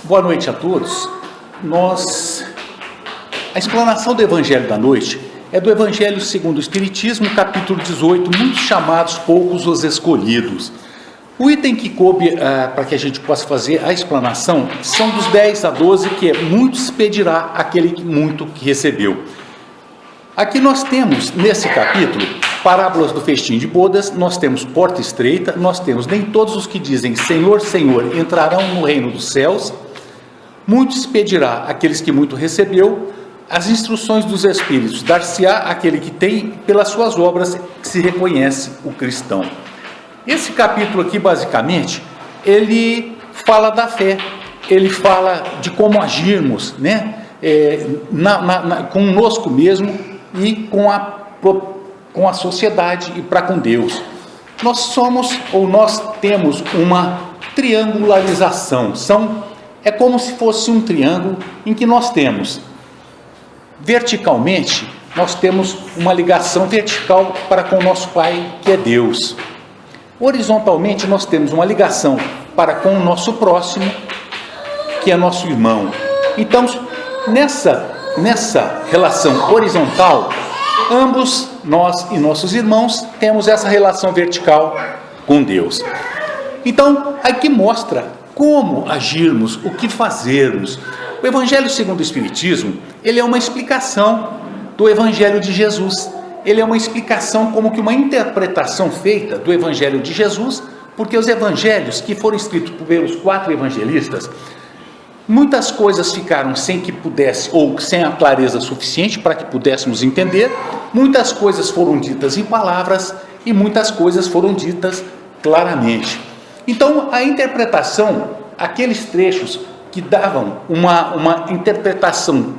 Boa noite a todos. A explanação do Evangelho da noite é do Evangelho segundo o Espiritismo, capítulo 18, muitos chamados, poucos os escolhidos. O item que coube para que a gente possa fazer a explanação são dos 10 a 12, que é muito se pedirá aquele que muito que recebeu. Aqui nós temos, nesse capítulo, parábolas do festim de bodas, nós temos porta estreita, nós temos nem todos os que dizem Senhor, Senhor entrarão no reino dos céus, muito se pedirá aqueles que muito recebeu, as instruções dos Espíritos, dar-se-á aquele que tem, pelas suas obras que se reconhece o cristão. Esse capítulo aqui, basicamente, ele fala da fé, ele fala de como agirmos, né? Conosco mesmo e com a sociedade e para com Deus. Nós temos uma triangularização, é como se fosse um triângulo em que nós temos, verticalmente, nós temos uma ligação vertical para com o nosso Pai, que é Deus. Horizontalmente, nós temos uma ligação para com o nosso próximo, que é nosso irmão. Então, nessa relação horizontal, ambos, nós e nossos irmãos, temos essa relação vertical com Deus. Então, aqui mostra como agirmos, o que fazermos. O Evangelho segundo o Espiritismo, ele é uma explicação do Evangelho de Jesus. Ele é uma explicação, como que uma interpretação feita do Evangelho de Jesus, porque os evangelhos que foram escritos pelos 4 evangelistas, muitas coisas ficaram sem que pudesse, ou sem a clareza suficiente para que pudéssemos entender, muitas coisas foram ditas em palavras e muitas coisas foram ditas claramente. Então, a interpretação, aqueles trechos que davam uma interpretação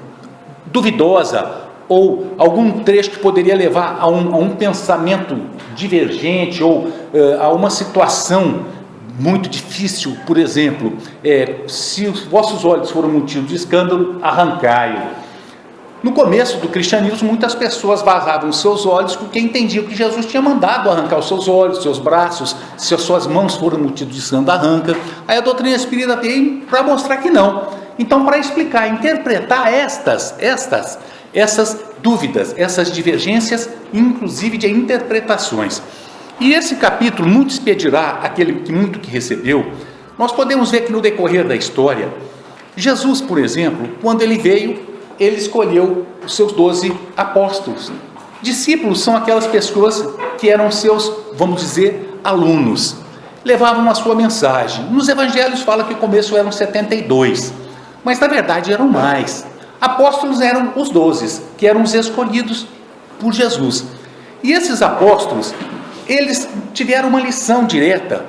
duvidosa, ou algum trecho que poderia levar a um pensamento divergente, ou a uma situação muito difícil, por exemplo, se os vossos olhos foram motivo de escândalo, arrancai-o. No começo do cristianismo, muitas pessoas vazavam os seus olhos porque entendiam que Jesus tinha mandado arrancar os seus olhos, seus braços, se as suas mãos foram motivo de escândalo, arranca. Aí a doutrina espírita veio para mostrar que não. Então, para explicar, interpretar essas dúvidas, essas divergências, inclusive de interpretações. E esse capítulo, muito se pedirá aquele que muito que recebeu, nós podemos ver que no decorrer da história, Jesus, por exemplo, quando ele veio, ele escolheu os seus 12 apóstolos. Discípulos são aquelas pessoas que eram seus, vamos dizer, alunos. Levavam a sua mensagem. Nos evangelhos fala que no começo eram 72, mas na verdade eram mais. Apóstolos eram os 12, que eram os escolhidos por Jesus. E esses apóstolos, eles tiveram uma lição direta,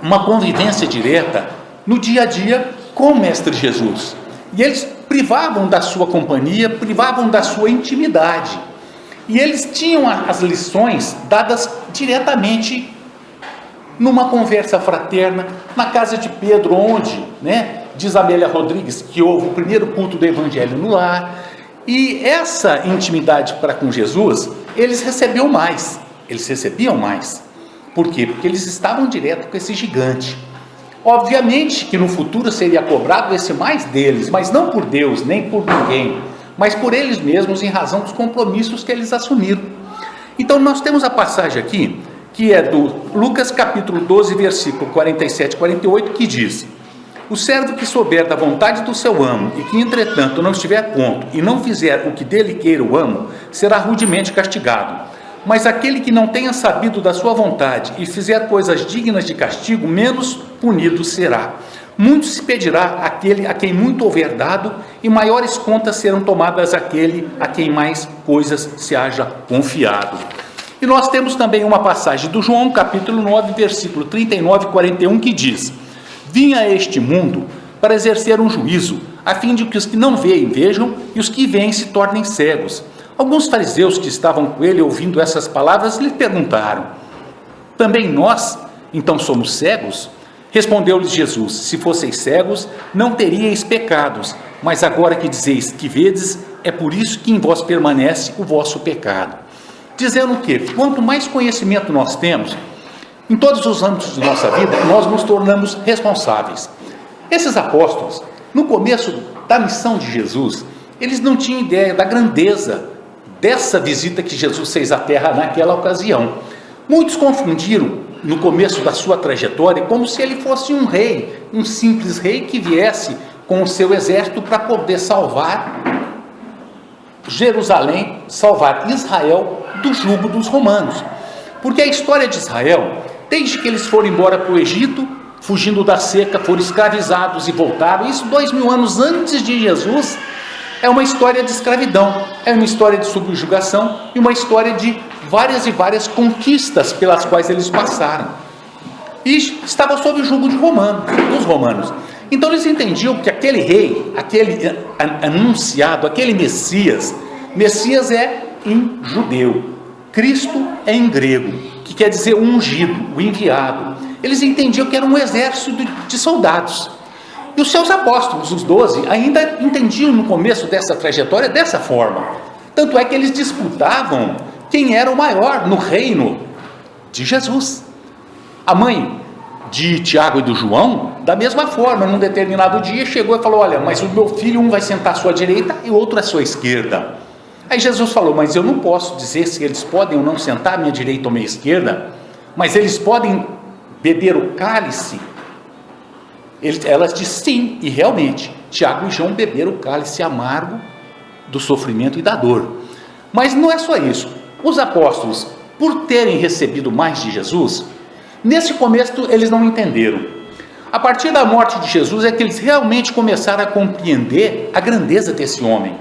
uma convivência direta no dia a dia com o Mestre Jesus. E eles privavam da sua companhia, privavam da sua intimidade. E eles tinham as lições dadas diretamente numa conversa fraterna, na casa de Pedro, onde, diz Amélia Rodrigues, que houve o primeiro culto do Evangelho no lar. E essa intimidade para com Jesus, eles recebiam mais. Por quê? Porque eles estavam direto com esse gigante. Obviamente que no futuro seria cobrado esse mais deles, mas não por Deus, nem por ninguém, mas por eles mesmos, em razão dos compromissos que eles assumiram. Então nós temos a passagem aqui, que é do Lucas capítulo 12, versículo 47 e 48, que diz: o servo que souber da vontade do seu amo, e que entretanto não estiver a ponto, e não fizer o que dele queira o amo, será rudemente castigado. Mas aquele que não tenha sabido da sua vontade, e fizer coisas dignas de castigo, menos punido será. Muito se pedirá àquele a quem muito houver dado, e maiores contas serão tomadas àquele a quem mais coisas se haja confiado. E nós temos também uma passagem do João, capítulo 9, versículo 39 e 41, que diz: vim a este mundo para exercer um juízo, a fim de que os que não veem vejam, e os que veem se tornem cegos. Alguns fariseus que estavam com ele ouvindo essas palavras lhe perguntaram: também nós, então, somos cegos? Respondeu-lhes Jesus: se fosseis cegos, não teríeis pecados, mas agora que dizeis que vedes, é por isso que em vós permanece o vosso pecado. Dizendo que, quanto mais conhecimento nós temos, Em todos os âmbitos de nossa vida, nós nos tornamos responsáveis. Esses apóstolos, no começo da missão de Jesus, eles não tinham ideia da grandeza dessa visita que Jesus fez à terra naquela ocasião. Muitos confundiram, no começo da sua trajetória, como se ele fosse um rei, um simples rei que viesse com o seu exército para poder salvar Jerusalém, salvar Israel do jugo dos romanos. Porque a história de Israel, desde que eles foram embora para o Egito, fugindo da seca, foram escravizados e voltaram, isso 2000 anos antes de Jesus, é uma história de escravidão, é uma história de subjugação e uma história de várias e várias conquistas pelas quais eles passaram. E estavam sob o jugo dos romanos. Então eles entendiam que aquele rei, aquele anunciado, aquele Messias é em judeu, Cristo é em grego, que quer dizer o ungido, o enviado. Eles entendiam que era um exército de soldados. E os seus apóstolos, os 12, ainda entendiam no começo dessa trajetória dessa forma. Tanto é que eles disputavam quem era o maior no reino de Jesus. A mãe de Tiago e do João, da mesma forma, num determinado dia, chegou e falou: olha, mas o meu filho, um vai sentar à sua direita e o outro à sua esquerda. Aí Jesus falou: mas eu não posso dizer se eles podem ou não sentar à minha direita ou à minha esquerda, mas eles podem beber o cálice. Elas disseram sim, e realmente, Tiago e João beberam o cálice amargo do sofrimento e da dor. Mas não é só isso. Os apóstolos, por terem recebido mais de Jesus, nesse começo eles não entenderam. A partir da morte de Jesus é que eles realmente começaram a compreender a grandeza desse homem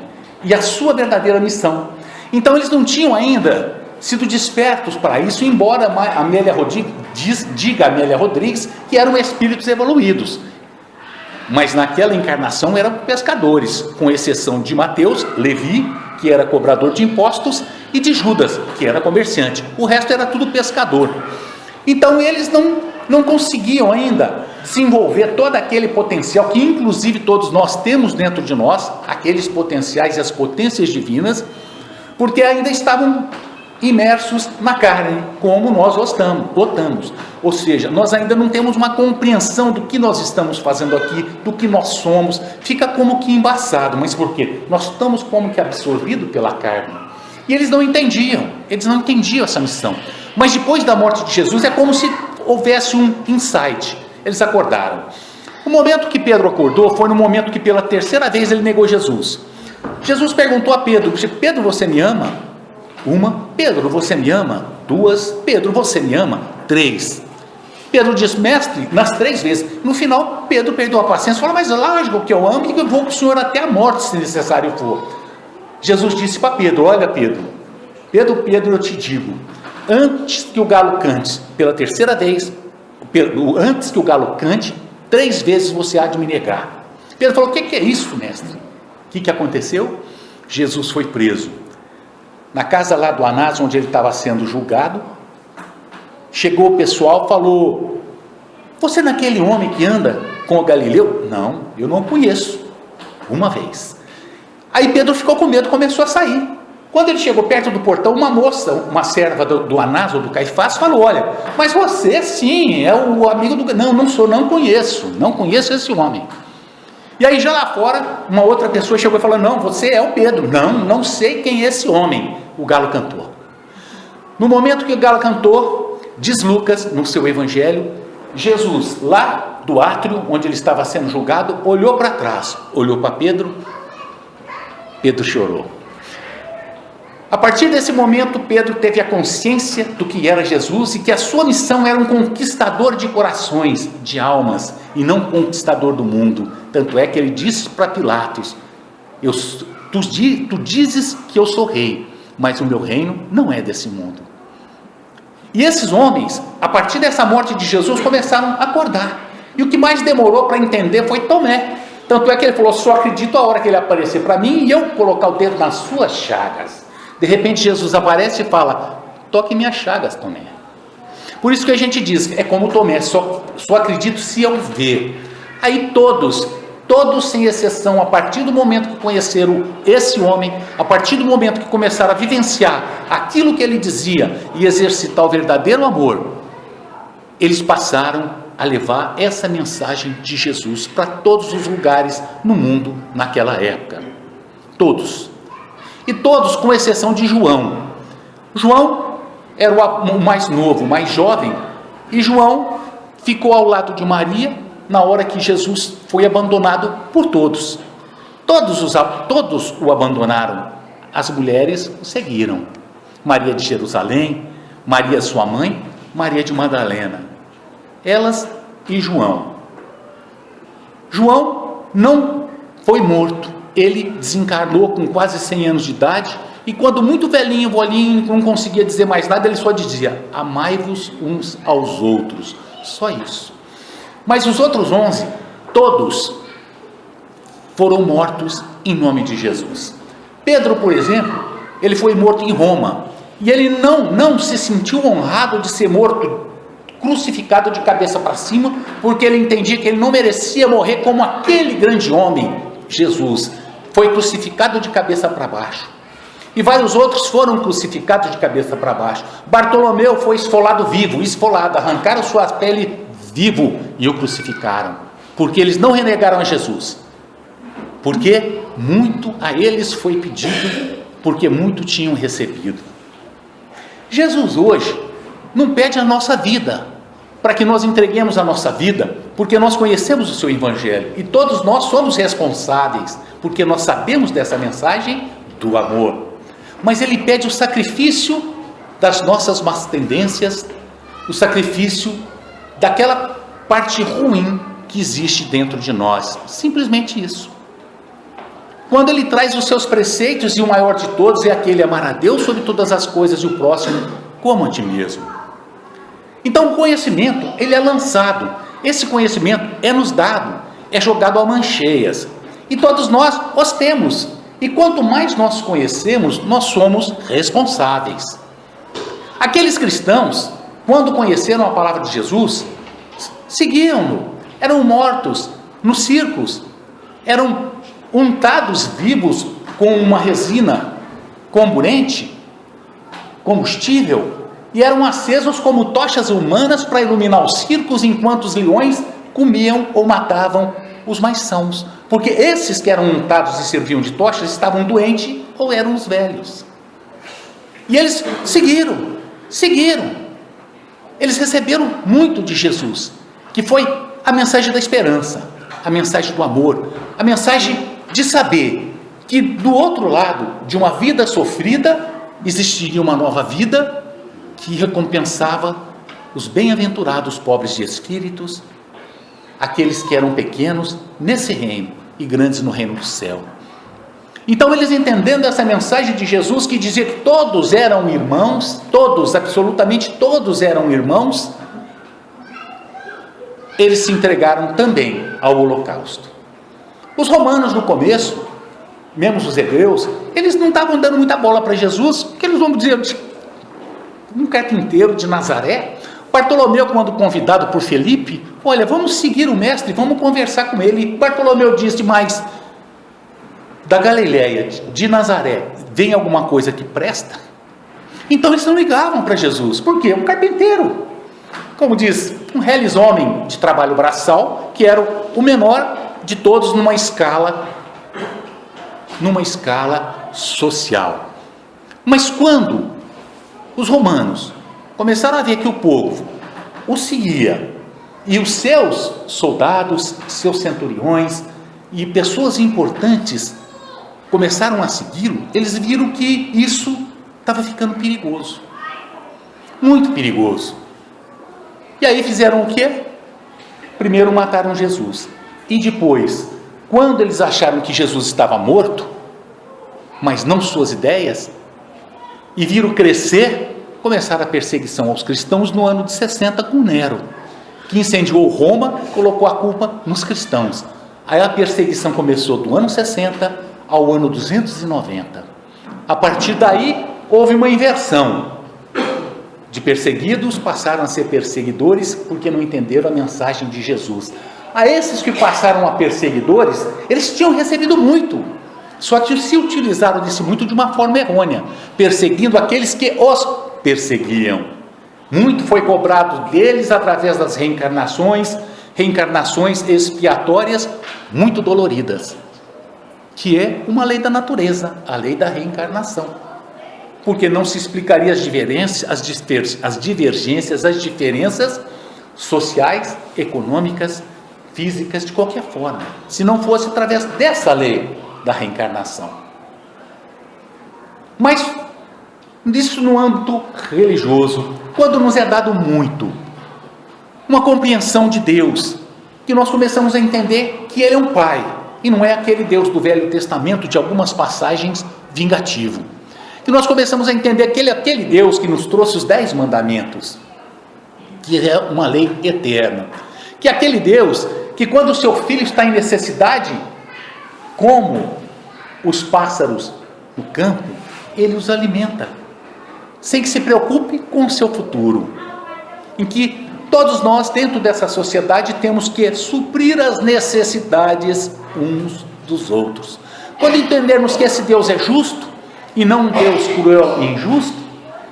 e a sua verdadeira missão. Então eles não tinham ainda sido despertos para isso, embora Amélia Rodrigues que eram espíritos evoluídos. Mas naquela encarnação eram pescadores, com exceção de Mateus, Levi, que era cobrador de impostos, e de Judas, que era comerciante. O resto era tudo pescador. Então eles não conseguiam ainda desenvolver todo aquele potencial que inclusive todos nós temos dentro de nós, aqueles potenciais e as potências divinas, porque ainda estavam imersos na carne, como nós gostamos. Ou seja, nós ainda não temos uma compreensão do que nós estamos fazendo aqui, do que nós somos, fica como que embaçado. Mas por quê? Nós estamos como que absorvidos pela carne. E eles não entendiam essa missão. Mas depois da morte de Jesus é como se houvesse um insight. Eles acordaram. O momento que Pedro acordou foi no momento que pela terceira vez ele negou Jesus. Jesus perguntou a Pedro: Pedro, você me ama? 1, Pedro, você me ama? 2, Pedro, você me ama? 3. Pedro diz: mestre, nas 3 vezes. No final, Pedro perdeu a paciência e falou: mas lógico que eu amo e que eu vou com o Senhor até a morte, se necessário for. Jesus disse para Pedro: olha Pedro, eu te digo, antes que o galo cante pela terceira vez, antes que o galo cante, 3 vezes você há de me negar. Pedro falou: o que é isso, mestre? O que aconteceu? Jesus foi preso. Na casa lá do Anás, onde ele estava sendo julgado, chegou o pessoal, falou: você não é aquele homem que anda com o Galileu? Não, eu não conheço. Uma vez. Aí Pedro ficou com medo, começou a sair. Quando ele chegou perto do portão, uma moça, uma serva do Anás ou do Caifás, falou: olha, mas você sim, é o amigo do... Não conheço esse homem. E aí já lá fora, uma outra pessoa chegou e falou: não, você é o Pedro. Não sei quem é esse homem. O galo cantou. No momento que o galo cantou, diz Lucas no seu evangelho, Jesus lá do átrio, onde ele estava sendo julgado, olhou para trás, olhou para Pedro, Pedro chorou. A partir desse momento, Pedro teve a consciência do que era Jesus e que a sua missão era um conquistador de corações, de almas, e não conquistador do mundo. Tanto é que ele disse para Pilatos: tu dizes que eu sou rei, mas o meu reino não é desse mundo. E esses homens, a partir dessa morte de Jesus, começaram a acordar. E o que mais demorou para entender foi Tomé. Tanto é que ele falou: só acredito a hora que ele aparecer para mim e eu colocar o dedo nas suas chagas. De repente Jesus aparece e fala: toque minhas chagas, Tomé. Por isso que a gente diz, é como Tomé, só acredito se eu ver. Aí todos sem exceção, a partir do momento que conheceram esse homem, a partir do momento que começaram a vivenciar aquilo que ele dizia e exercitar o verdadeiro amor, eles passaram a levar essa mensagem de Jesus para todos os lugares no mundo naquela época. Todos. E todos, com exceção de João. João era o mais novo, o mais jovem, e João ficou ao lado de Maria na hora que Jesus foi abandonado por todos. Todos o abandonaram. As mulheres o seguiram. Maria de Jerusalém, Maria sua mãe, Maria de Madalena. Elas e João. João não foi morto. Ele desencarnou com quase 100 anos de idade, e quando muito velhinho, bolinho, não conseguia dizer mais nada, ele só dizia: amai-vos uns aos outros. Só isso. Mas os outros 11, todos foram mortos em nome de Jesus. Pedro, por exemplo, ele foi morto em Roma, e ele não se sentiu honrado de ser morto, crucificado de cabeça para cima, porque ele entendia que ele não merecia morrer como aquele grande homem, Jesus. Foi crucificado de cabeça para baixo. E vários outros foram crucificados de cabeça para baixo. Bartolomeu foi esfolado vivo, arrancaram sua pele vivo e o crucificaram, porque eles não renegaram a Jesus, porque muito a eles foi pedido, porque muito tinham recebido. Jesus hoje não pede a nossa vida, para que nós entreguemos a nossa vida, porque nós conhecemos o seu evangelho, e todos nós somos responsáveis, porque nós sabemos dessa mensagem do amor. Mas ele pede o sacrifício das nossas más tendências, o sacrifício daquela parte ruim que existe dentro de nós, simplesmente isso. Quando ele traz os seus preceitos, e o maior de todos é aquele: amar a Deus sobre todas as coisas e o próximo como a ti mesmo. Então o conhecimento, ele é lançado, esse conhecimento é nos dado, é jogado a mancheias, e todos nós os temos, e quanto mais nós conhecemos, nós somos responsáveis. Aqueles cristãos, quando conheceram a palavra de Jesus, seguiam-no, eram mortos nos circos, eram untados vivos com uma resina comburente, combustível, e eram acesos como tochas humanas para iluminar os circos, enquanto os leões comiam ou matavam os mais sãos, porque esses que eram untados e serviam de tochas estavam doentes ou eram os velhos. E eles seguiram, eles receberam muito de Jesus, que foi a mensagem da esperança, a mensagem do amor, a mensagem de saber que do outro lado de uma vida sofrida existiria uma nova vida que recompensava os bem-aventurados pobres de espíritos, aqueles que eram pequenos nesse reino e grandes no reino do céu. Então eles, entendendo essa mensagem de Jesus que dizia que todos eram irmãos, todos, absolutamente todos eram irmãos, eles se entregaram também ao holocausto. Os romanos no começo, mesmo os hebreus, eles não estavam dando muita bola para Jesus, porque eles vão dizer: um carpinteiro de Nazaré. Bartolomeu, quando convidado por Felipe: olha, vamos seguir o mestre, vamos conversar com ele. Bartolomeu disse: mas da Galileia, de Nazaré, vem alguma coisa que presta? Então eles não ligavam para Jesus. Por quê? Um carpinteiro, como diz, um reles homem de trabalho braçal, que era o menor de todos numa escala social. Mas quando os romanos começaram a ver que o povo o seguia, e os seus soldados, seus centuriões e pessoas importantes começaram a segui-lo, eles viram que isso estava ficando perigoso, muito perigoso. E aí fizeram o quê? Primeiro mataram Jesus, e depois, quando eles acharam que Jesus estava morto, mas não suas ideias, e viram crescer, começaram a perseguição aos cristãos no ano de 60 com Nero, que incendiou Roma e colocou a culpa nos cristãos. Aí a perseguição começou do ano 60 ao ano 290. A partir daí houve uma inversão. De perseguidos passaram a ser perseguidores, porque não entenderam a mensagem de Jesus. A esses que passaram a perseguidores, eles tinham recebido muito, só que se utilizaram disso muito de uma forma errônea, perseguindo aqueles que os perseguiam. Muito foi cobrado deles através das reencarnações expiatórias muito doloridas, que é uma lei da natureza, a lei da reencarnação. Porque não se explicaria as divergências, as diferenças sociais, econômicas, físicas, de qualquer forma, se não fosse através dessa lei da reencarnação. Mas isso no âmbito religioso, quando nos é dado muito, uma compreensão de Deus, que nós começamos a entender que Ele é um Pai, e não é aquele Deus do Velho Testamento, de algumas passagens, vingativo. Que nós começamos a entender que Ele é aquele Deus que nos trouxe os 10 mandamentos, que é uma lei eterna. Que é aquele Deus que, quando o seu filho está em necessidade, como os pássaros no campo, Ele os alimenta, sem que se preocupe com o seu futuro. Em que todos nós, dentro dessa sociedade, temos que suprir as necessidades uns dos outros. Quando entendermos que esse Deus é justo, e não um Deus cruel e injusto,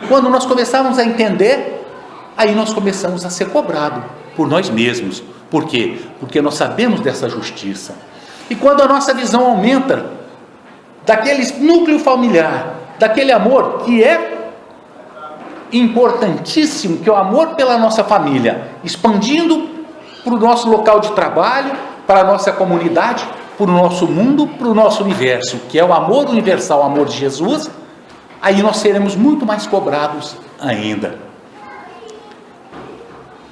quando nós começarmos a entender, aí nós começamos a ser cobrados por nós mesmos. Por quê? Porque nós sabemos dessa justiça. E quando a nossa visão aumenta, daquele núcleo familiar, daquele amor que é importantíssimo, que é o amor pela nossa família, expandindo para o nosso local de trabalho, para a nossa comunidade, para o nosso mundo, para o nosso universo, que é o amor universal, o amor de Jesus, aí nós seremos muito mais cobrados ainda.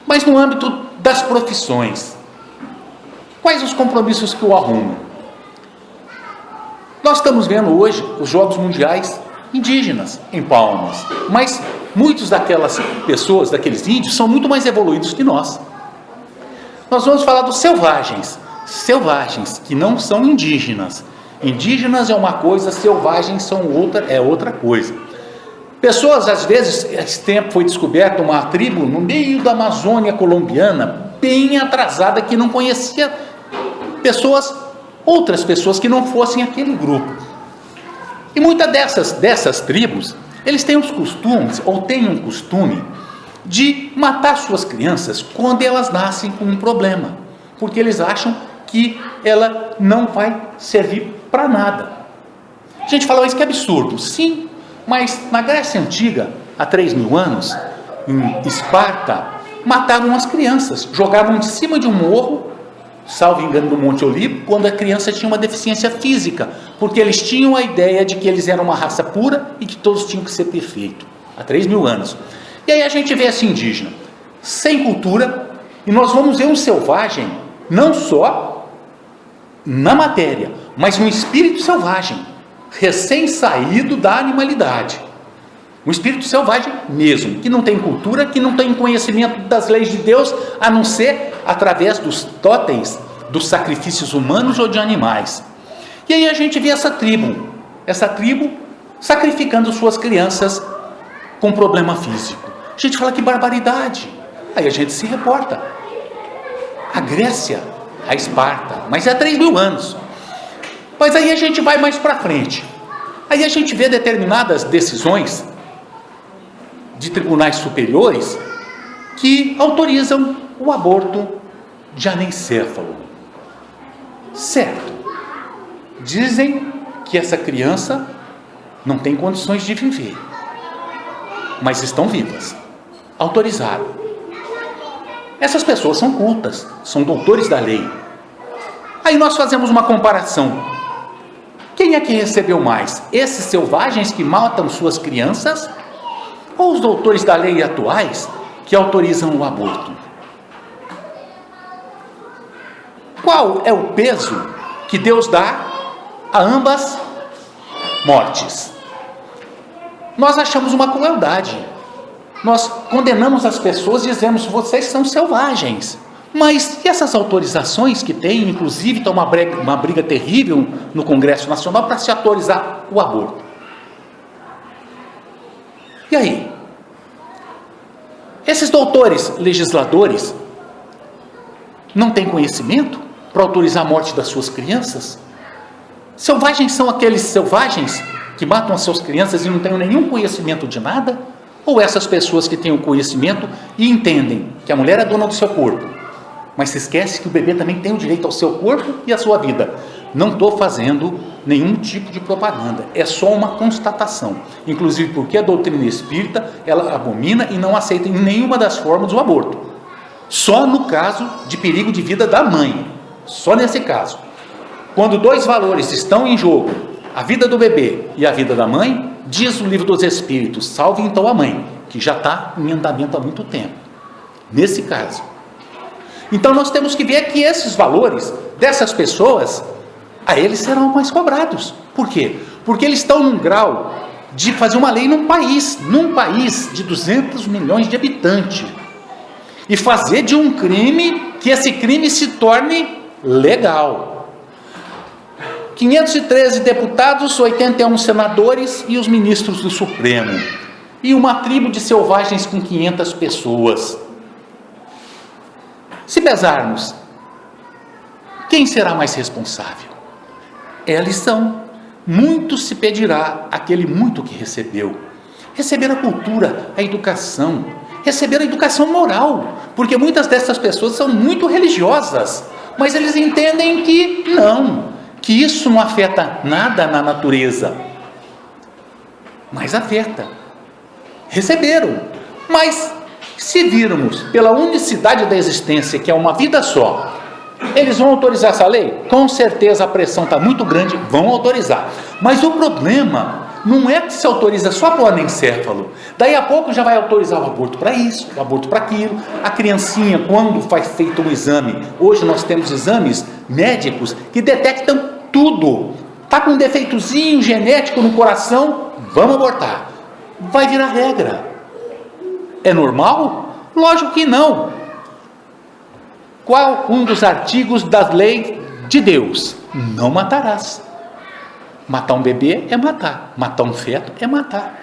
Mas no âmbito das profissões, quais os compromissos que o arrumam? Nós estamos vendo hoje os Jogos Mundiais indígenas em Palmas, mas muitos daquelas pessoas, daqueles índios, são muito mais evoluídos que nós. Nós vamos falar dos selvagens, que não são indígenas. Indígenas é uma coisa, selvagens são outra coisa. Pessoas, às vezes, esse tempo foi descoberta uma tribo no meio da Amazônia colombiana, bem atrasada, que não conhecia outras pessoas que não fossem aquele grupo. E muitas dessas tribos, eles têm os costumes, ou têm um costume, de matar suas crianças quando elas nascem com um problema, porque eles acham que ela não vai servir para nada. A gente fala, isso que é absurdo. Sim, mas na Grécia Antiga, há 3.000 anos, em Esparta, matavam as crianças, jogavam de cima de um morro, salvo engano do Monte Olimpo, quando a criança tinha uma deficiência física, porque eles tinham a ideia de que eles eram uma raça pura e que todos tinham que ser perfeitos, há 3.000 anos. E aí a gente vê esse indígena, sem cultura, e nós vamos ver um selvagem, não só na matéria, mas um espírito selvagem, recém-saído da animalidade. Um espírito selvagem mesmo, que não tem cultura, que não tem conhecimento das leis de Deus, a não ser através dos totens, dos sacrifícios humanos ou de animais. E aí a gente vê essa tribo sacrificando suas crianças com problema físico. A gente fala, que barbaridade. Aí a gente se reporta. A Grécia, a Esparta, mas é há 3.000 anos. Mas aí a gente vai mais para frente. Aí a gente vê determinadas decisões de tribunais superiores que autorizam o aborto de anencéfalo. Certo. Dizem que essa criança não tem condições de viver, mas estão vivas. Autorizado. Essas pessoas são cultas, são doutores da lei. Aí nós fazemos uma comparação. Quem é que recebeu mais? Esses selvagens que matam suas crianças, ou os doutores da lei atuais que autorizam o aborto? Qual é o peso que Deus dá a ambas mortes? Nós achamos uma crueldade. Nós condenamos as pessoas e dizemos, vocês são selvagens. Mas e essas autorizações que tem? Inclusive está uma briga terrível no Congresso Nacional para se autorizar o aborto. E aí? Esses doutores legisladores não têm conhecimento para autorizar a morte das suas crianças? Selvagens são aqueles selvagens que matam as suas crianças e não têm nenhum conhecimento de nada? Ou essas pessoas que têm o conhecimento e entendem que a mulher é dona do seu corpo, mas se esquece que o bebê também tem o direito ao seu corpo e à sua vida. Não estou fazendo nenhum tipo de propaganda, é só uma constatação. Inclusive porque a doutrina espírita, ela abomina e não aceita em nenhuma das formas o aborto. Só no caso de perigo de vida da mãe, só nesse caso. Quando dois valores estão em jogo, a vida do bebê e a vida da mãe, diz o Livro dos Espíritos, salve então a mãe, que já está em andamento há muito tempo. Nesse caso. Então nós temos que ver que esses valores dessas pessoas, a eles serão mais cobrados. Por quê? Porque eles estão num grau de fazer uma lei num país de 200 milhões de habitantes, e fazer de um crime, que esse crime se torne legal. 513 deputados, 81 senadores e os ministros do Supremo, e uma tribo de selvagens com 500 pessoas. Se pesarmos, quem será mais responsável? É a lição. Muito se pedirá aquele muito que recebeu. Receber a cultura, a educação, receber a educação moral, porque muitas dessas pessoas são muito religiosas, mas eles entendem que não, que isso não afeta nada na natureza, mas afeta. Receberam, mas se virmos pela unicidade da existência, que é uma vida só, eles vão autorizar essa lei? Com certeza a pressão está muito grande, vão autorizar. Mas o problema não é que se autoriza só para o anencéfalo. Daí a pouco já vai autorizar o aborto para isso, o aborto para aquilo. A criancinha, quando faz feito um exame, hoje nós temos exames médicos que detectam tudo. Está com um defeitozinho genético no coração, vamos abortar. Vai virar regra. É normal? Lógico que não. Qual um dos artigos da lei de Deus? Não matarás. Matar um bebê é matar. Matar um feto é matar.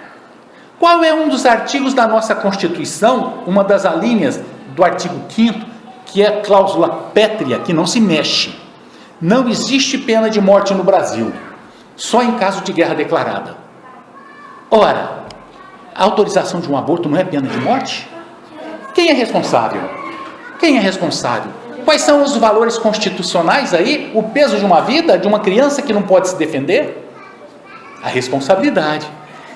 Qual é um dos artigos da nossa Constituição? Uma das alíneas do artigo 5º, que é a cláusula pétrea, que não se mexe. Não existe pena de morte no Brasil, só em caso de guerra declarada. Ora, a autorização de um aborto não é pena de morte? Quem é responsável? Quem é responsável? Quais são os valores constitucionais aí? O peso de uma vida, de uma criança que não pode se defender? A responsabilidade.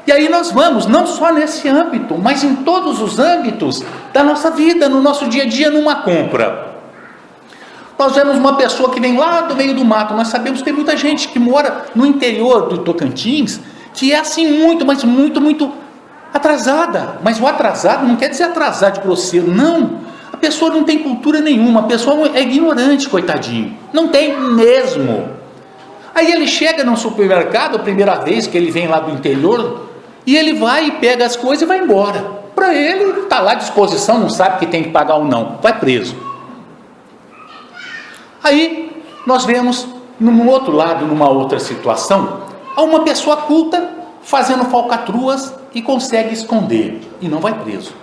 E aí nós vamos, não só nesse âmbito, mas em todos os âmbitos da nossa vida, no nosso dia a dia, numa compra. Nós vemos uma pessoa que vem lá do meio do mato, nós sabemos que tem muita gente que mora no interior do Tocantins, que é assim muito, mas muito atrasada. Mas o atrasado não quer dizer atrasar de grosseiro, não. A pessoa não tem cultura nenhuma, a pessoa é ignorante, coitadinho. Não tem mesmo. Aí ele chega num supermercado, a primeira vez que ele vem lá do interior, e ele vai e pega as coisas e vai embora. Para ele, está lá à disposição, não sabe que tem que pagar ou não, vai preso. Aí nós vemos, num outro lado, numa outra situação, uma pessoa culta fazendo falcatruas e consegue esconder, e não vai preso.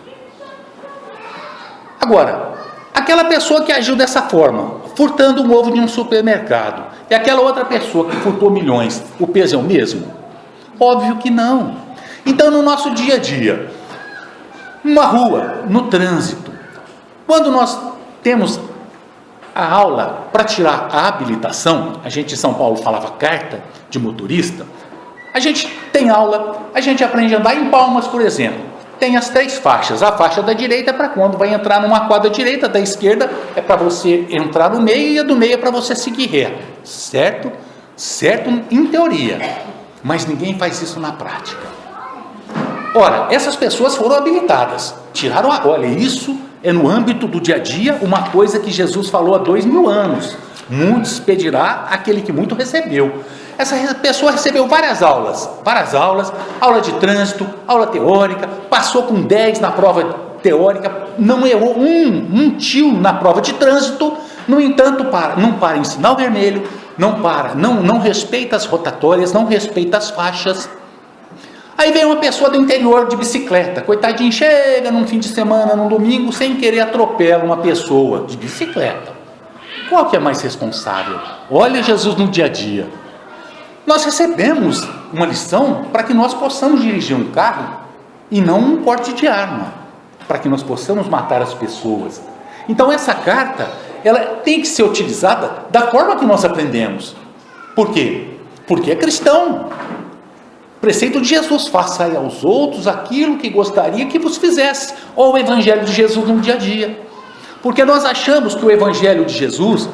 Agora, aquela pessoa que agiu dessa forma, furtando um ovo de um supermercado, e aquela outra pessoa que furtou milhões, o peso é o mesmo? Óbvio que não. Então, no nosso dia a dia, numa rua, no trânsito, quando nós temos a aula para tirar a habilitação, a gente em São Paulo falava carta de motorista, a gente tem aula, a gente aprende a andar em Palmas, por exemplo. Tem as 3 faixas. A faixa da direita é para quando vai entrar numa quadra direita, da esquerda é para você entrar no meio, e a do meio é para você seguir reto. Certo? Certo em teoria, mas ninguém faz isso na prática. Ora, essas pessoas foram habilitadas, tiraram a... Olha, isso é no âmbito do dia a dia, uma coisa que Jesus falou há 2000 anos. Muitos pedirá aquele que muito recebeu. Essa pessoa recebeu várias aulas, aula de trânsito, aula teórica, passou com 10 na prova teórica, não errou um tio na prova de trânsito, no entanto, não para em sinal vermelho, não respeita as rotatórias, não respeita as faixas. Aí vem uma pessoa do interior de bicicleta, coitadinho, chega num fim de semana, num domingo, sem querer atropela uma pessoa de bicicleta. Qual que é mais responsável? Olha Jesus no dia a dia. Nós recebemos uma lição para que nós possamos dirigir um carro e não um porte de arma, para que nós possamos matar as pessoas. Então essa carta, ela tem que ser utilizada da forma que nós aprendemos. Por quê? Porque é cristão. Preceito de Jesus: façai aos outros aquilo que gostaria que vos fizesse. Ou o Evangelho de Jesus no dia a dia. Porque nós achamos que o Evangelho de Jesus,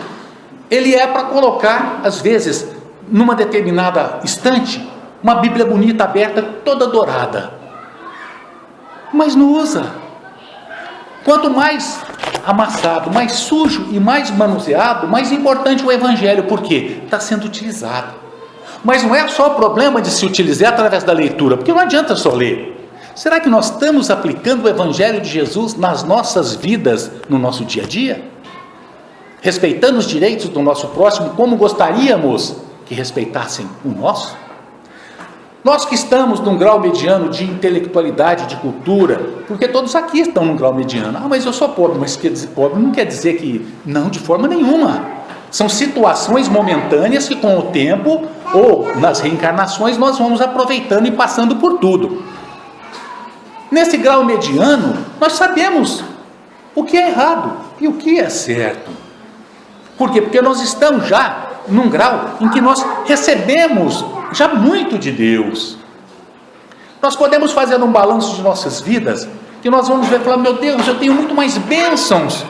ele é para colocar, às vezes, numa determinada estante, uma Bíblia bonita, aberta, toda dourada. Mas não usa. Quanto mais amassado, mais sujo e mais manuseado, mais importante o Evangelho. Por quê? Está sendo utilizado. Mas não é só o problema de se utilizar através da leitura, porque não adianta só ler. Será que nós estamos aplicando o Evangelho de Jesus nas nossas vidas, no nosso dia a dia? Respeitando os direitos do nosso próximo como gostaríamos que respeitassem o nosso? Nós que estamos num grau mediano de intelectualidade, de cultura, porque todos aqui estão num grau mediano. Ah, mas eu sou pobre. Mas quer dizer, pobre não quer dizer que... Não, de forma nenhuma. São situações momentâneas que com o tempo, ou nas reencarnações, nós vamos aproveitando e passando por tudo. Nesse grau mediano, nós sabemos o que é errado e o que é certo. Por quê? Porque nós estamos já num grau em que nós recebemos já muito de Deus. Nós podemos fazer um balanço de nossas vidas, que nós vamos ver e falar: meu Deus, eu tenho muito mais bênçãos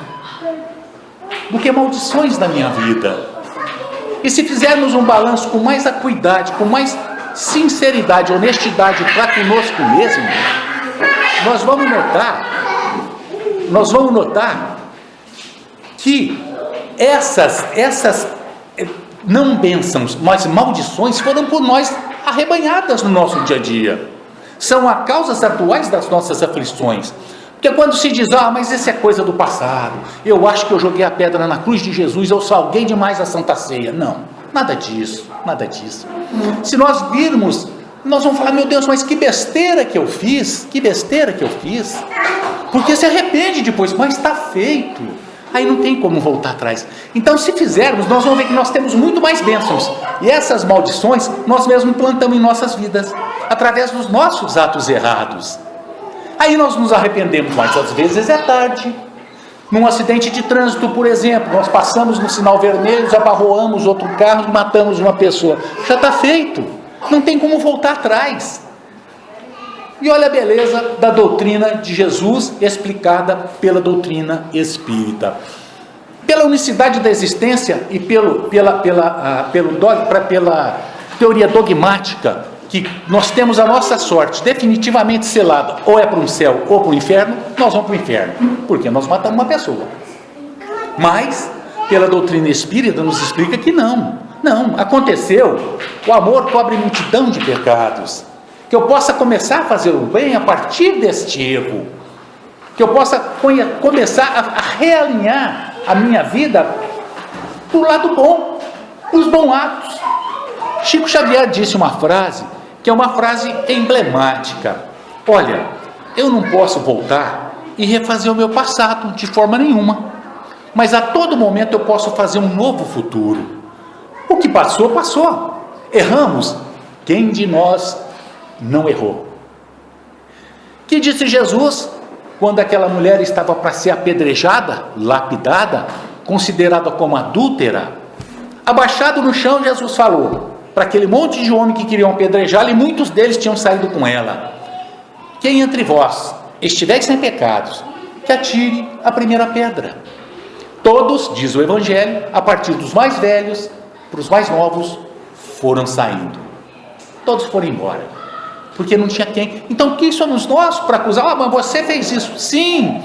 do que maldições na minha vida. E se fizermos um balanço com mais acuidade, com mais sinceridade, honestidade para conosco mesmo, nós vamos notar que essas não bênçãos, mas maldições foram por nós arrebanhadas no nosso dia a dia. São as causas atuais das nossas aflições. Porque quando se diz: ah, mas isso é coisa do passado, eu acho que eu joguei a pedra na cruz de Jesus, eu salguei demais a Santa Ceia. Não, nada disso, nada disso. Se nós virmos, nós vamos falar: meu Deus, mas que besteira que eu fiz, porque se arrepende depois, mas está feito, aí não tem como voltar atrás. Então, se fizermos, nós vamos ver que nós temos muito mais bênçãos, e essas maldições nós mesmos plantamos em nossas vidas, através dos nossos atos errados. Aí nós nos arrependemos, mas às vezes é tarde. Num acidente de trânsito, por exemplo, nós passamos no sinal vermelho, abarroamos outro carro e matamos uma pessoa, já está feito, não tem como voltar atrás. E olha a beleza da doutrina de Jesus explicada pela doutrina espírita. Pela unicidade da existência e pela teoria dogmática, que nós temos a nossa sorte definitivamente selada, ou é para um céu ou para o inferno, nós vamos para o inferno, porque nós matamos uma pessoa. Mas, pela doutrina espírita, nos explica que não, aconteceu, o amor cobre multidão de pecados, que eu possa começar a fazer o bem a partir deste erro, que eu possa começar a realinhar a minha vida para o lado bom, os bons atos. Chico Xavier disse uma frase, que é uma frase emblemática: olha, eu não posso voltar e refazer o meu passado de forma nenhuma, mas a todo momento eu posso fazer um novo futuro. O que passou, passou. Erramos, quem de nós não errou? Que disse Jesus quando aquela mulher estava para ser apedrejada, lapidada, considerada como adúltera? Abaixado no chão, Jesus falou para aquele monte de homem que queriam apedrejá-la, e muitos deles tinham saído com ela: quem entre vós estiver sem pecados, que atire a primeira pedra. Todos, diz o Evangelho, a partir dos mais velhos para os mais novos, foram saindo. Todos foram embora, porque não tinha quem. Então quem somos nós para acusar? Ah, mas você fez isso. Sim,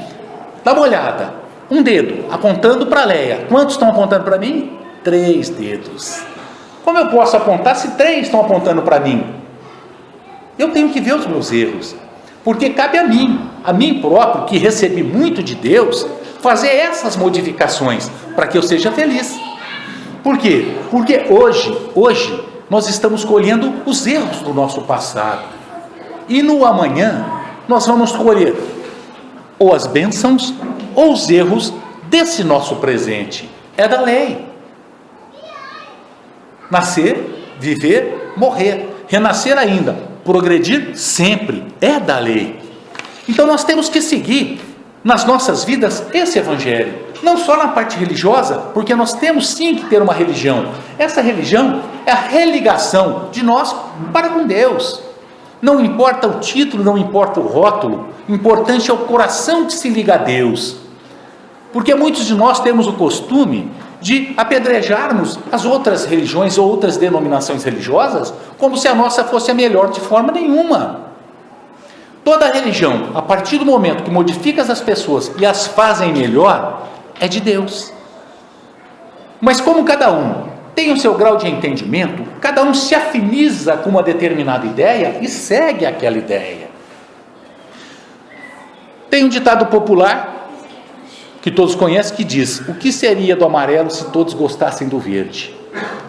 dá uma olhada, um dedo apontando para Leia. Quantos estão apontando para mim? 3 dedos. Como eu posso apontar se 3 estão apontando para mim? Eu tenho que ver os meus erros, porque cabe a mim próprio, que recebi muito de Deus, fazer essas modificações para que eu seja feliz. Por quê? Porque hoje nós estamos colhendo os erros do nosso passado, e no amanhã nós vamos colher ou as bênçãos ou os erros desse nosso presente. É da lei. Nascer, viver, morrer, renascer ainda, progredir sempre, é da lei. Então nós temos que seguir nas nossas vidas esse evangelho, não só na parte religiosa, porque nós temos sim que ter uma religião. Essa religião é a religação de nós para com Deus. Não importa o título, não importa o rótulo, o importante é o coração que se liga a Deus. Porque muitos de nós temos o costume de apedrejarmos as outras religiões ou outras denominações religiosas como se a nossa fosse a melhor, de forma nenhuma. Toda religião, a partir do momento que modifica as pessoas e as fazem melhor, é de Deus. Mas como cada um tem o seu grau de entendimento, cada um se afiniza com uma determinada ideia e segue aquela ideia. Tem um ditado popular que todos conhecem que diz: o que seria do amarelo se todos gostassem do verde?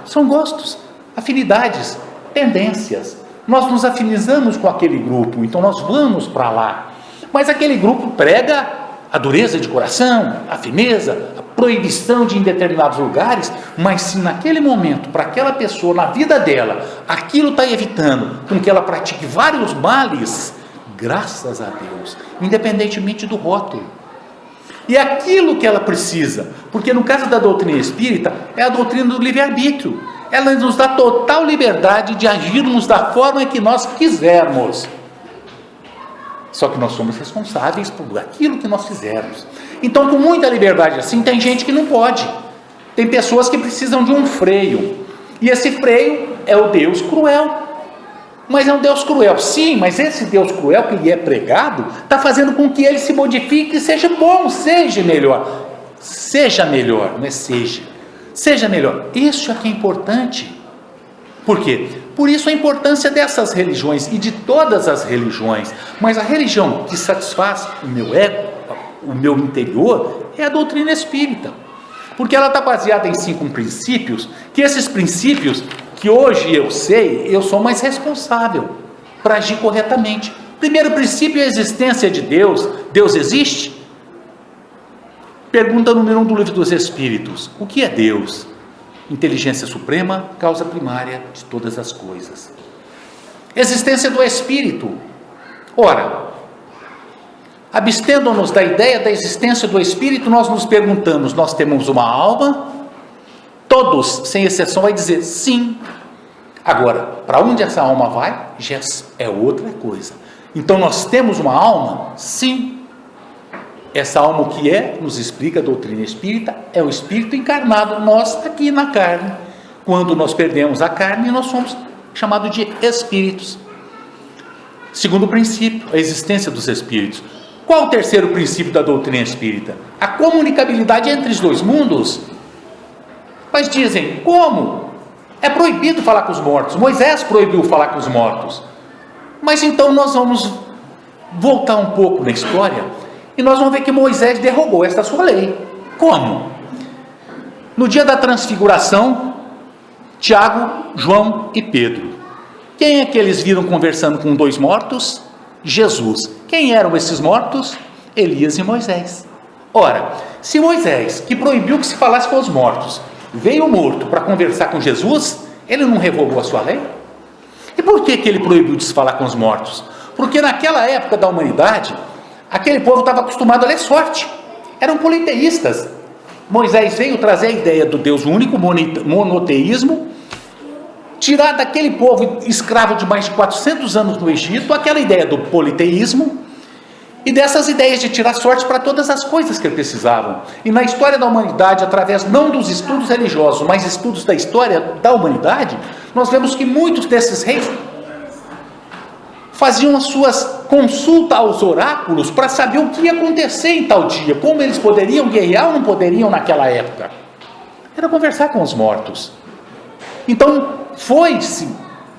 São gostos, afinidades, tendências. Nós nos afinizamos com aquele grupo, então nós vamos para lá. Mas aquele grupo prega a dureza de coração, a firmeza, a proibição de ir em determinados lugares, mas se naquele momento, para aquela pessoa, na vida dela, aquilo está evitando com que ela pratique vários males, graças a Deus, independentemente do rótulo. E é aquilo que ela precisa, porque no caso da doutrina espírita, é a doutrina do livre-arbítrio. Ela nos dá total liberdade de agirmos da forma que nós quisermos. Só que nós somos responsáveis por aquilo que nós fizermos. Então, com muita liberdade assim, tem gente que não pode. Tem pessoas que precisam de um freio. E esse freio é o Deus cruel. Mas é um Deus cruel, sim, mas esse Deus cruel que lhe é pregado, está fazendo com que ele se modifique e seja bom, seja melhor. Seja melhor, não é seja. Seja melhor. Isso é que é importante. Por quê? Por isso a importância dessas religiões e de todas as religiões. Mas a religião que satisfaz o meu ego, o meu interior, é a doutrina espírita. Porque ela está baseada em 5 princípios, que esses princípios, que hoje eu sei, eu sou mais responsável para agir corretamente. Primeiro princípio é a existência de Deus. Deus existe? Pergunta número 1 do Livro dos Espíritos: o que é Deus? Inteligência suprema, causa primária de todas as coisas. Existência do Espírito. Ora, abstendo-nos da ideia da existência do Espírito, nós nos perguntamos: nós temos uma alma? Todos, sem exceção, vai dizer sim. Agora, para onde essa alma vai, já é outra coisa. Então, nós temos uma alma? Sim. Essa alma, o que é, nos explica a doutrina espírita, é o espírito encarnado, nós aqui na carne. Quando nós perdemos a carne, nós somos chamados de espíritos. Segundo princípio, a existência dos espíritos. Qual o terceiro princípio da doutrina espírita? A comunicabilidade entre os dois mundos. Mas dizem, como? É proibido falar com os mortos. Moisés proibiu falar com os mortos. Mas então nós vamos voltar um pouco na história e nós vamos ver que Moisés derrogou esta sua lei. Como? No dia da transfiguração, Tiago, João e Pedro. Quem é que eles viram conversando com 2 mortos? Jesus. Quem eram esses mortos? Elias e Moisés. Ora, se Moisés, que proibiu que se falasse com os mortos, veio morto para conversar com Jesus, ele não revogou a sua lei? E por que ele proibiu de se falar com os mortos? Porque naquela época da humanidade, aquele povo estava acostumado a ler sorte, eram politeístas. Moisés veio trazer a ideia do Deus único, monoteísmo, tirar daquele povo escravo de mais de 400 anos no Egito, aquela ideia do politeísmo, e dessas ideias de tirar sorte para todas as coisas que precisavam. E na história da humanidade, através não dos estudos religiosos, mas estudos da história da humanidade, nós vemos que muitos desses reis faziam as suas consultas aos oráculos para saber o que ia acontecer em tal dia, como eles poderiam guerrear ou não poderiam naquela época. Era conversar com os mortos. Então, foi-se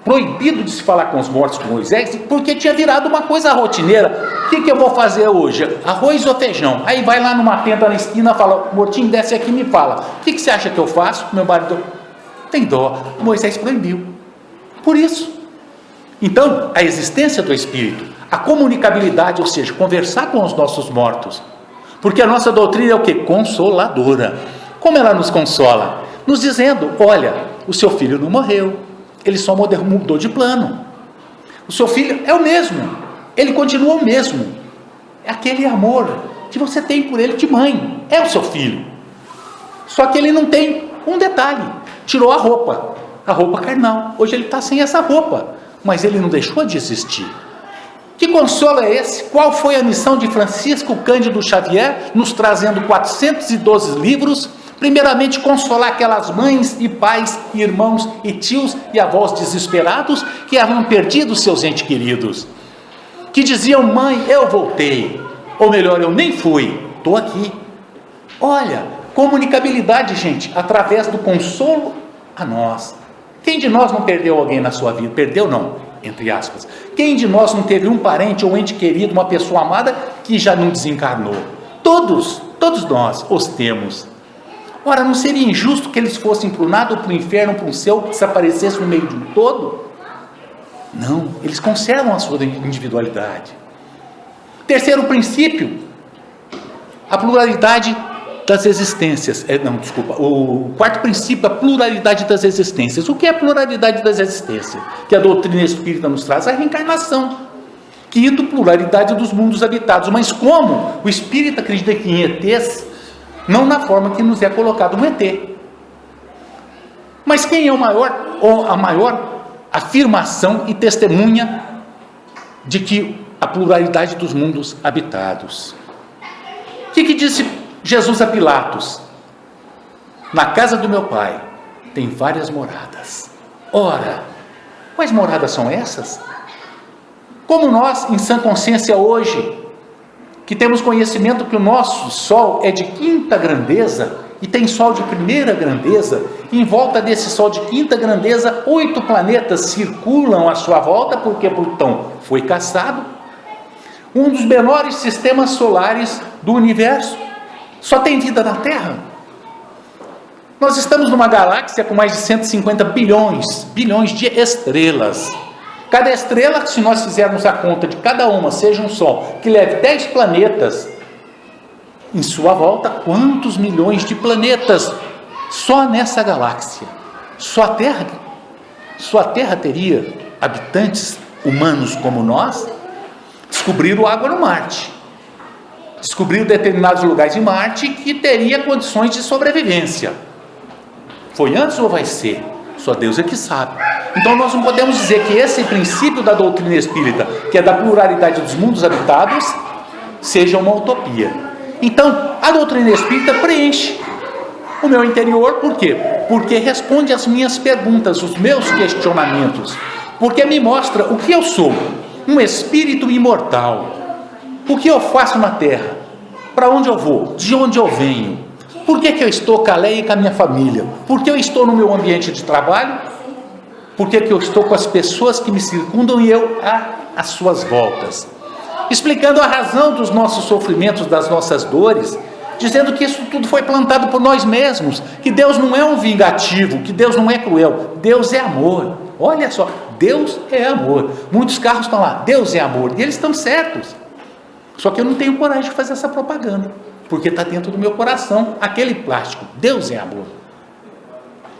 proibido de se falar com os mortos com Moisés, porque tinha virado uma coisa rotineira. O que eu vou fazer hoje? Arroz ou feijão? Aí vai lá numa tenda na esquina, fala, mortinho, desce aqui e me fala, o que você acha que eu faço? Meu marido tem dó. Moisés proibiu. Por isso. Então, a existência do Espírito, a comunicabilidade, ou seja, conversar com os nossos mortos, porque a nossa doutrina é o que? Consoladora. Como ela nos consola? Nos dizendo, olha, o seu filho não morreu, ele só mudou de plano. O seu filho é o mesmo, ele continua o mesmo. é aquele amor que você tem por ele de mãe, é o seu filho. Só que ele não tem um detalhe, tirou a roupa carnal, hoje ele está sem essa roupa, mas ele não deixou de existir. Que consolo é esse? Qual foi a missão de Francisco Cândido Xavier, nos trazendo 412 livros? Primeiramente, consolar aquelas mães e pais, irmãos e tios e avós desesperados que haviam perdido seus entes queridos, que diziam: mãe, eu voltei, ou melhor, eu nem fui, estou aqui. Olha, comunicabilidade, gente, através do consolo a nós. Quem de nós não perdeu alguém na sua vida? Perdeu não, entre aspas. Quem de nós não teve um parente ou ente querido, uma pessoa amada que já não desencarnou? Todos nós os temos. Ora, não seria injusto que eles fossem para o nada ou para o inferno, para o céu, que desaparecessem no meio de um todo? Não, eles conservam a sua individualidade. Terceiro princípio, a pluralidade das existências. O quarto princípio, a pluralidade das existências. O que é a pluralidade das existências? Que a doutrina espírita nos traz a reencarnação. Quinto, pluralidade dos mundos habitados. Mas como o espírita acredita que em ETs, não na forma que nos é colocado um ET. Mas quem é a maior afirmação e testemunha de que a pluralidade dos mundos habitados? O que disse Jesus a Pilatos? Na casa do meu pai tem várias moradas. Ora, quais moradas são essas? Como nós, em sã consciência hoje, que temos conhecimento que o nosso Sol é de quinta grandeza e tem Sol de primeira grandeza, em volta desse Sol de quinta grandeza, 8 planetas circulam à sua volta, porque Plutão foi caçado. Um dos menores sistemas solares do universo. Só tem vida na Terra. Nós estamos numa galáxia com mais de 150 bilhões de estrelas. Cada estrela, se nós fizermos a conta de cada uma, seja um Sol, que leve 10 planetas em sua volta, quantos milhões de planetas só nessa galáxia? Só a Terra teria habitantes humanos como nós? Descobriram água no Marte. Descobriu determinados lugares em Marte que teria condições de sobrevivência. Foi antes ou vai ser? Só Deus é que sabe. Então nós não podemos dizer que esse princípio da doutrina espírita, que é da pluralidade dos mundos habitados, seja uma utopia. Então a doutrina espírita preenche o meu interior. Por quê? Porque responde às minhas perguntas, os meus questionamentos. Porque me mostra o que eu sou, um espírito imortal. O que eu faço na Terra? Para onde eu vou? De onde eu venho? Por que eu estou com a Leia e com a minha família? Por que eu estou no meu ambiente de trabalho? Por que eu estou com as pessoas que me circundam e eu às suas voltas? Explicando a razão dos nossos sofrimentos, das nossas dores, dizendo que isso tudo foi plantado por nós mesmos, que Deus não é um vingativo, que Deus não é cruel, Deus é amor. Olha só, Deus é amor. Muitos carros estão lá, Deus é amor, e eles estão certos. Só que eu não tenho coragem de fazer essa propaganda, porque está dentro do meu coração, aquele plástico. Deus é amor.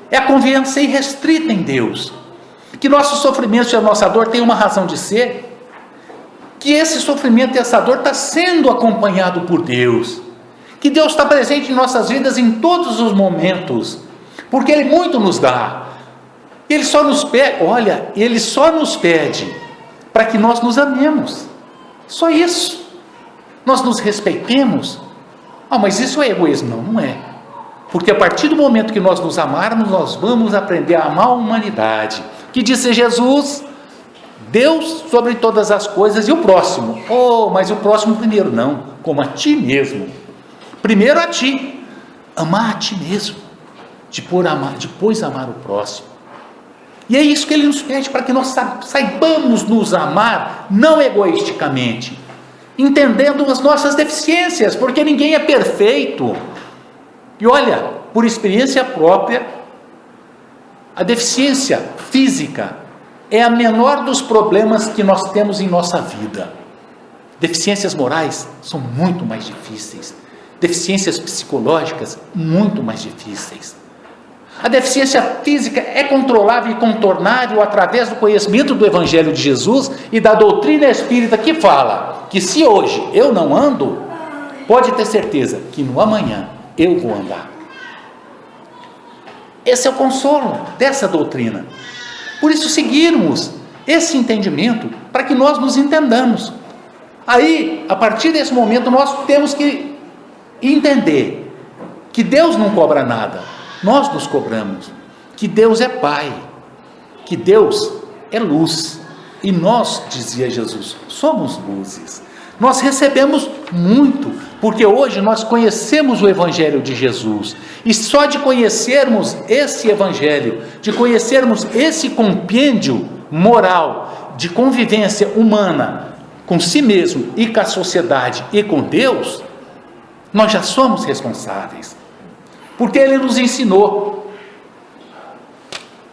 É a confiança irrestrita em Deus, que nossos sofrimentos e a nossa dor têm uma razão de ser, que esse sofrimento e essa dor está sendo acompanhado por Deus, que Deus está presente em nossas vidas em todos os momentos, porque Ele muito nos dá. Ele só nos pede para que nós nos amemos, só isso. Nós nos respeitemos. Mas isso é egoísmo? Não é. Porque a partir do momento que nós nos amarmos, nós vamos aprender a amar a humanidade. Que disse Jesus: Deus sobre todas as coisas e o próximo. Mas o próximo primeiro, não, como a ti mesmo. Primeiro a ti, amar a ti mesmo, depois amar o próximo. E é isso que Ele nos pede, para que nós saibamos nos amar, não egoisticamente, entendendo as nossas deficiências, porque ninguém é perfeito. E olha, por experiência própria, a deficiência física é a menor dos problemas que nós temos em nossa vida. Deficiências morais são muito mais difíceis. Deficiências psicológicas, muito mais difíceis. A deficiência física é controlável e contornável através do conhecimento do Evangelho de Jesus e da doutrina espírita, que fala que se hoje eu não ando, pode ter certeza que no amanhã eu vou andar. Esse é o consolo dessa doutrina. Por isso seguirmos esse entendimento, para que nós nos entendamos. Aí, a partir desse momento, nós temos que entender que Deus não cobra nada, nós nos cobramos, que Deus é Pai, que Deus é luz, e nós, dizia Jesus, somos luzes. Nós recebemos muito, porque hoje nós conhecemos o Evangelho de Jesus, e só de conhecermos esse Evangelho, de conhecermos esse compêndio moral, de convivência humana, com si mesmo e com a sociedade e com Deus, nós já somos responsáveis, porque Ele nos ensinou.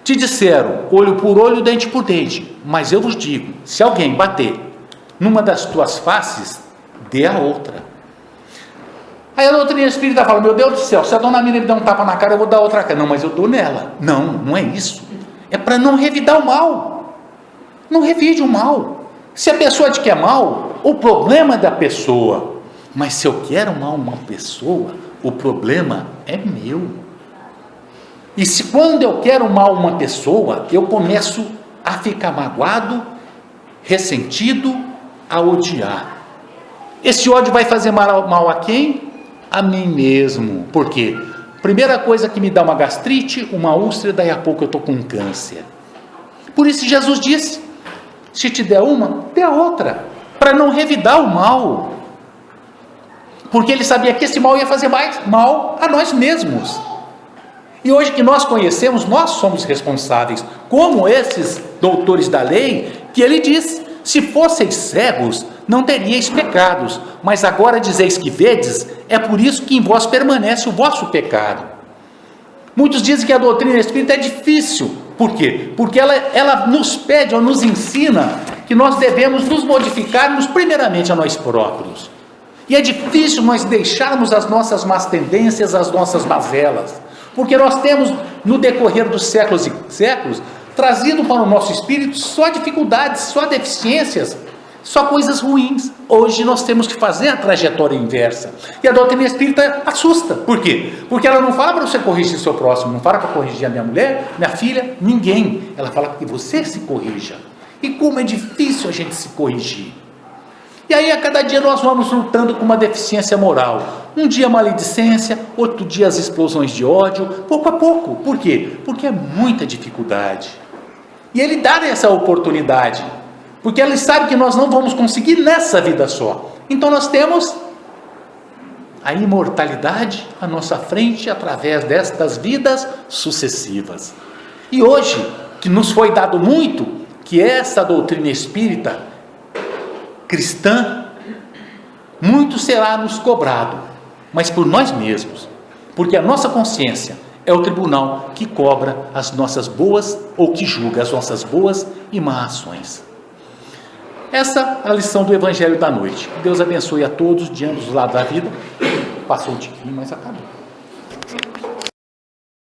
Te disseram, olho por olho, dente por dente, mas eu vos digo, se alguém bater numa das tuas faces, dê a outra. Aí a doutrina espírita fala, meu Deus do céu, se a dona Miriam me der um tapa na cara, eu vou dar outra cara. Não, mas eu dou nela. Não, não é isso. É para não revidar o mal. Não revide o mal. Se a pessoa te quer mal, o problema é da pessoa. Mas se eu quero mal uma pessoa, o problema é meu. E se quando eu quero mal uma pessoa, eu começo a ficar magoado, ressentido, a odiar. Esse ódio vai fazer mal a quem? A mim mesmo. Por quê? Primeira coisa que me dá uma gastrite, uma úlcera, daí a pouco eu estou com câncer. Por isso Jesus disse, se te der uma, dê a outra, para não revidar o mal. Porque ele sabia que esse mal ia fazer mais mal a nós mesmos. E hoje que nós conhecemos, nós somos responsáveis, como esses doutores da lei, que ele diz, se fosseis cegos, não teríeis pecados, mas agora dizeis que vedes, é por isso que em vós permanece o vosso pecado. Muitos dizem que a doutrina espírita é difícil. Por quê? Porque ela nos pede ou nos ensina que nós devemos nos modificarmos primeiramente a nós próprios. E é difícil nós deixarmos as nossas más tendências, as nossas mazelas, porque nós temos no decorrer dos séculos e séculos trazido para o nosso espírito só dificuldades, só deficiências, só coisas ruins. Hoje nós temos que fazer a trajetória inversa. E a doutrina espírita assusta. Por quê? Porque ela não fala para você corrigir o seu próximo, não fala para corrigir a minha mulher, minha filha, ninguém. Ela fala que você se corrija. E como é difícil a gente se corrigir. E aí a cada dia nós vamos lutando com uma deficiência moral. Um dia maledicência, outro dia as explosões de ódio, pouco a pouco. Por quê? Porque é muita dificuldade. E ele dá essa oportunidade, porque ele sabe que nós não vamos conseguir nessa vida só. Então nós temos a imortalidade à nossa frente através destas vidas sucessivas. E hoje, que nos foi dado muito, que essa doutrina espírita cristã, muito será nos cobrado, mas por nós mesmos, porque a nossa consciência é o tribunal que cobra as nossas boas, ou que julga as nossas boas e más ações. Essa é a lição do Evangelho da noite. Que Deus abençoe a todos de ambos os lados da vida. Passou um tiquinho, mas acabou.